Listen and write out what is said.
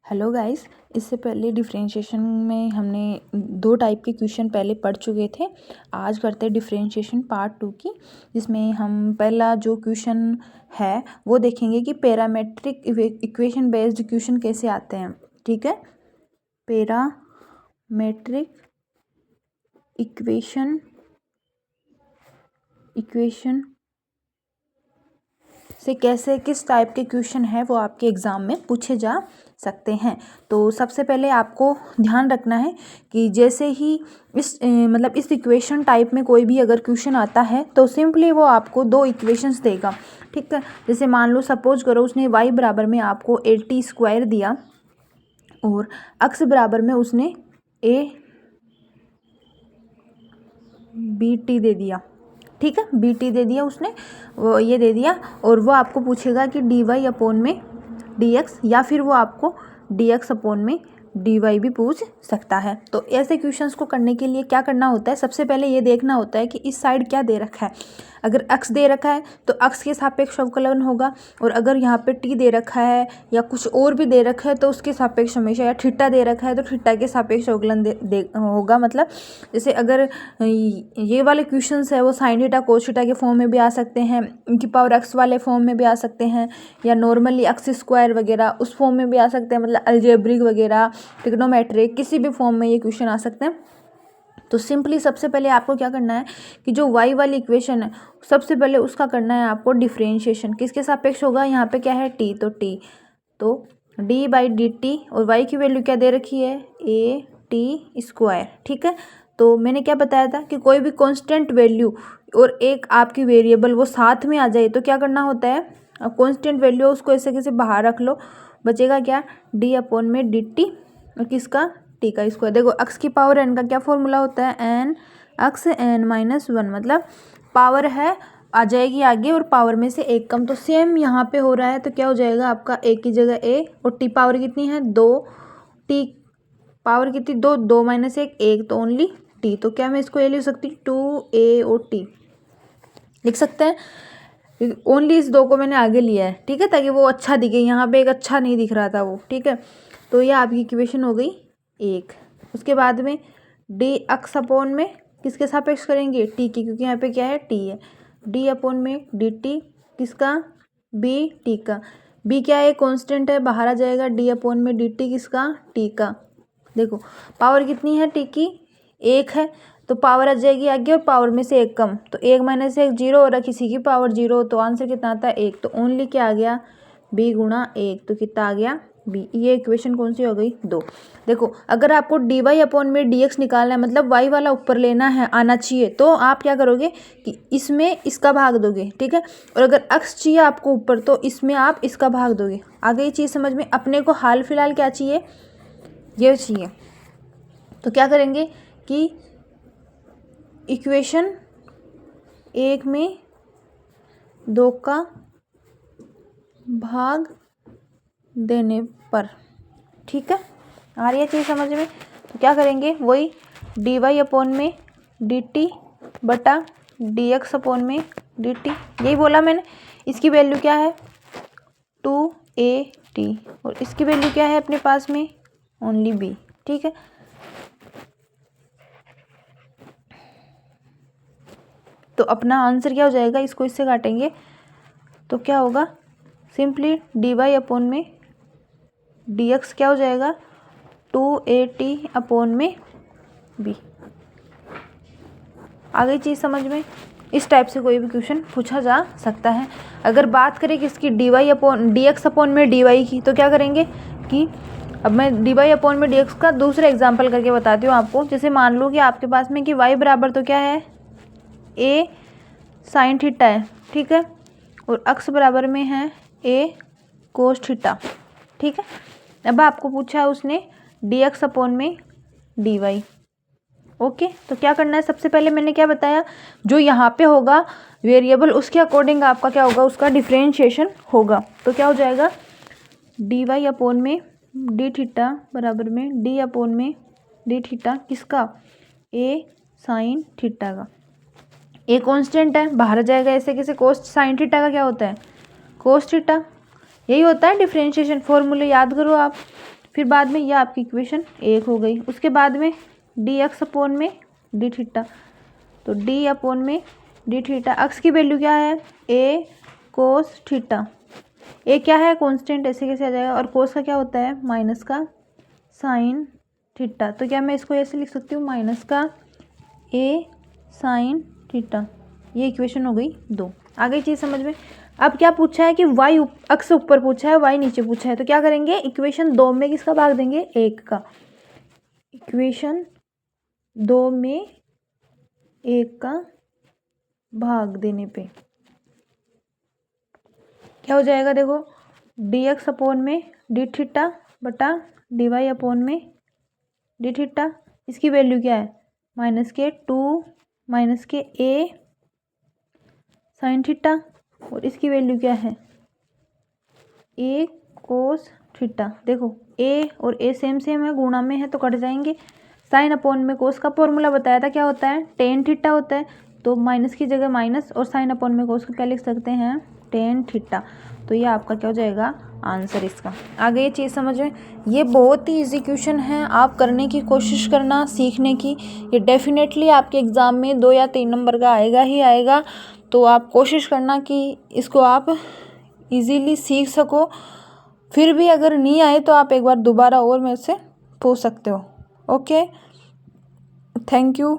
Hello guys, इससे पहले differentiation में हमने दो टाइप के क्वेश्चन पहले पढ़ चुके थे। आज करते हैं डिफरेंशिएशन पार्ट 2 की, जिसमें हम पहला जो क्वेश्चन है वो देखेंगे कि पैरामेट्रिक इक्वेशन बेस्ड क्वेश्चन कैसे आते हैं। ठीक है, पैरामेट्रिक इक्वेशन से कैसे किस टाइप के क्वेश्चन है वो आपके एग्ज़ाम में पूछे जा सकते हैं। तो सबसे पहले आपको ध्यान रखना है कि जैसे ही इस इक्वेशन टाइप में कोई भी अगर क्वेश्चन आता है तो सिंपली वो आपको दो इक्वेशंस देगा। ठीक है, जैसे मान लो सपोज करो उसने y बराबर में आपको 80 स्क्वायर दिया और x बराबर में उसने a bt दे दिया। ठीक है, bt दे दिया उसने, वो ये दे दिया और वो आपको पूछेगा कि dy अपॉन में dx या फिर वो आपको dx अपॉन में dy भी पूछ सकता है। तो ऐसे क्वेश्चंस को करने के लिए क्या करना होता है, सबसे पहले ये देखना होता है कि इस साइड क्या दे रखा है। अगर x दे रखा है तो x के सापेक्ष अवकलन होगा, और अगर यहाँ पे t दे रखा है या कुछ और भी दे रखा है तो उसके सापेक्ष हमेशा, या थीटा दे रखा है तो थीटा के सापेक्ष अवकलन होगा। मतलब जैसे अगर ये वाले क्वेश्चंस है वो साइन थीटा कोस थीटा के फॉर्म में भी आ सकते हैं, इनकी पावर x वाले फॉर्म में भी आ सकते हैं, या नॉर्मली x स्क्वायर वगैरह उस फॉर्म में भी आ सकते हैं, मतलब अलजेब्रिक वगैरह ट्रिग्नोमेट्रिक किसी भी फॉर्म में ये क्वेश्चन आ सकते हैं। तो सिंपली सबसे पहले आपको क्या करना है कि जो y वाली इक्वेशन है सबसे पहले उसका करना है आपको डिफरेंशिएशन। किसके सापेक्ष होगा, यहाँ पे क्या है t, तो d बाई डी टी, और y की वैल्यू क्या दे रखी है a t स्क्वायर। ठीक है, तो मैंने क्या बताया था कि कोई भी कांस्टेंट वैल्यू और एक आपकी वेरिएबल वो साथ में आ जाए तो क्या करना होता है, अब कांस्टेंट वैल्यू उसको ऐसे कैसे बाहर रख लो, बचेगा क्या d अपॉन में डी टी और किसका टी का स्क्वायर। देखो x की पावर n का क्या फॉर्मूला होता है, n x n माइनस 1, मतलब पावर है आ जाएगी आगे और पावर में से एक कम। तो सेम यहाँ पे हो रहा है, तो क्या हो जाएगा आपका a की जगह a और t पावर कितनी है 2, t पावर कितनी 2, 2 माइनस 1 1, तो ओनली t। तो क्या मैं इसको ये लिख सकती हूँ 2a और t लिख सकते हैं। ओनली इस दो को मैंने आगे लिया है, ठीक है, ताकि वो अच्छा दिखे, यहाँ पे एक अच्छा नहीं दिख रहा था वो। ठीक है, तो ये आपकी इक्वेशन हो गई एक। उसके बाद में डी एक्स अपॉन में किसके सापेक्ष करेंगे टी की, क्योंकि यहाँ पे क्या है टी है, डी अपॉन में डी टी किसका बी टी का, बी क्या है कांस्टेंट है बाहर आ जाएगा, डी अपॉन में डी टी किसका टी का। देखो पावर कितनी है टी की एक है, तो पावर आ जाएगी आगे और पावर में से एक कम, तो एक माइनस एक जीरो हो रहा, किसी की पावर जीरो, तो आंसर कितना आता है एक। तो ओनली क्या आ गया बी गुणा एक, तो कितना आ गया बी। ये इक्वेशन कौन सी हो गई दो। देखो अगर आपको डी वाई अपॉन में डी एक्स निकालना है, मतलब वाई वाला ऊपर लेना है आना चाहिए, तो आप क्या करोगे कि इसमें इसका भाग दोगे। ठीक है, और अगर एक्स चाहिए आपको ऊपर तो इसमें आप इसका भाग दोगे। आगे ये चीज़ समझ में, अपने को हाल फिलहाल क्या चाहिए ये चाहिए। तो क्या करेंगे कि इक्वेशन एक में दो का भाग देने पर, ठीक है, आ रही है चीज़ समझ में। तो क्या करेंगे वही डी वाई अपॉन में डी टी बटा डी एक्स अपॉन में डी टी, यही बोला मैंने। इसकी वैल्यू क्या है 2a t और इसकी वैल्यू क्या है अपने पास में ओनली b। ठीक है, तो अपना आंसर क्या हो जाएगा, इसको इससे काटेंगे तो क्या होगा सिंपली डी वाई अपॉन में डी एक्स क्या हो जाएगा 2a t अपॉन में b। आ गई चीज़ समझ में। इस टाइप से कोई भी क्वेश्चन पूछा जा सकता है। अगर बात करें कि इसकी d y upon d x upon में डी वाई की, तो क्या करेंगे कि अब मैं डी वाई अपॉन में डी एक्स का दूसरा एग्जाम्पल करके बताती हूँ आपको। जैसे मान लो कि आपके पास में कि वाई बराबर तो क्या है ए साइन थीटा है, ठीक है, और एक्स बराबर में है ए कोस थीटा। ठीक है, अब आपको पूछा है उसने डी एक्स अपॉन में डी वाई। ओके, तो क्या करना है, सबसे पहले मैंने क्या बताया, जो यहाँ पे होगा वेरिएबल उसके अकॉर्डिंग आपका क्या होगा उसका डिफरेंशिएशन होगा। तो क्या हो जाएगा डी वाई अपॉन में डी थीटा बराबर में डी अपॉन में डी थीटा किसका ए साइन थीटा का। ए कांस्टेंट है बाहर आ जाएगा, ऐसे कैसे कोस साइन थीटा का क्या होता है कोस थीटा, यही होता है डिफरेंशिएशन। फॉर्मूले याद करो आप, फिर बाद में यह आपकी इक्वेशन 1 हो गई। उसके बाद में डी एक्स अपॉन में डी थीटा, तो डी अपॉन में डी थीटा, एक्स की वैल्यू क्या है ए कोस थीटा, ए क्या है कांस्टेंट, ऐसे कैसे आ जाएगा, और कोस का क्या होता है माइनस का साइन थीटा, तो क्या मैं इसको ऐसे लिख सकती हूँ माइनस का ए साइन थीटा। ये इक्वेशन हो गई 2। आ गई चीज़ समझ में। अब क्या पूछा है कि वाई अक्स ऊपर पूछा है, वाई नीचे पूछा है, तो क्या करेंगे इक्वेशन 2 में किसका भाग देंगे 1 का, इक्वेशन 2 में 1 का भाग देने पे क्या हो जाएगा, देखो डी एक्स अपॉन में डी थीटा बटा डी वाई अपॉन में डी थीटा, इसकी वैल्यू क्या है माइनस के 2 माइनस के ए साइन थीटा, और इसकी वैल्यू क्या है ए कोस थीटा। देखो ए और ए सेम सेम है, गुणा में है तो कट जाएंगे। साइन अपॉन में कोस का फॉर्मूला बताया था क्या होता है टेन थीटा होता है, तो माइनस की जगह माइनस, और साइन अपॉन में कोस को क्या लिख सकते हैं टेन थीटा। तो ये आपका क्या हो जाएगा आंसर इसका। आगे ये चीज़ समझ में, ये बहुत ही इजी क्वेश्चन है, आप करने की कोशिश करना सीखने की, ये डेफिनेटली आपके एग्ज़ाम में 2 या 3 नंबर का आएगा ही आएगा। तो आप कोशिश करना कि इसको आप इजीली सीख सको। फिर भी अगर नहीं आए तो आप एक बार दोबारा और मेरे से पूछ सकते हो। Okay, thank you.